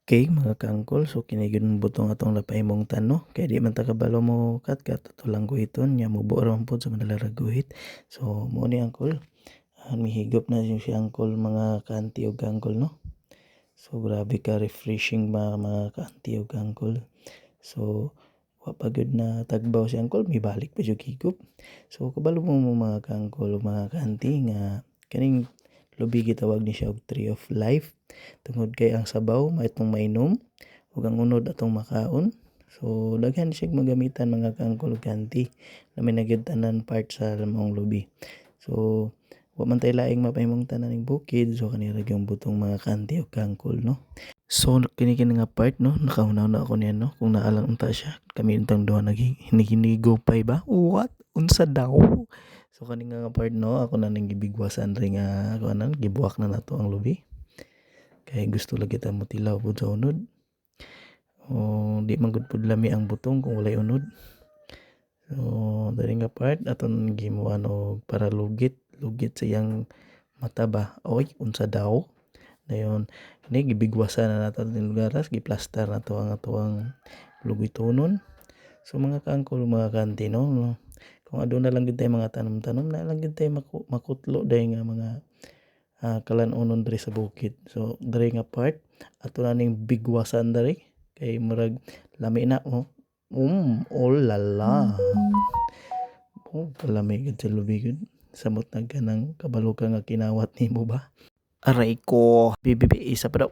Okay mga kaangkol, so kini gyud ang butong atong napahimong no, kay di man ta kabalo mo katkat ato lang guhiton nya mubo ra man pod sa madalag guhit. So mo ni angkol, mihigop na si angkol mga kanti ug angkol no. So grabe ka refreshing mga kanti ug angkol. So wa pa gyud na tagbaw si angkol mibalik pa jud higop. So kabalo mo mga kaangkol ug mga kanti nga kaning lubi gitawag ni siya og tree of life tungod kay ang sabaw maitong mainom ug ang unod atong makaon. So daghan siya magamitan mga kaangkol ug kanti lamin na gyud tanan part sa lamang lubi. So wa man tay laing mapahimong tanan ning bukid, so kanira yung butong mga kanti ug kangkol no. So kini nga part no, nakahunaw na ako niyan no, kung naalang unta siya kami untang duha hinigopay ba what unsa daw. So kani nga part no, ako na ning gibigwasan ring ako nan gibuwak na nato ang lubi kay gusto lagi ta mo tilaw pud sa unod. O di man gud pud lami ang butong kung walay unod. So dali nga part aton gimuan og para lugit sa iyang mata ba. Oy unsa daw? Dayon ni gibigwasan na nato ang lugaras, giplastar na to ang atuang lugitonon. So mga kaangkol mga kanti no, kung aduna lang gid tay mga tanom-tanom na lang gid tay makutlo day nga mga kalan-onon diri sa bukid. So diri nga part ato na ning bigwasan diri kay murag lami na oh. Oh lala. Oh kalami gid sa lubi gid. Samot na ganang kabalo ka nga kinawat nimo ba? Aray ko, bibi isa pa daw.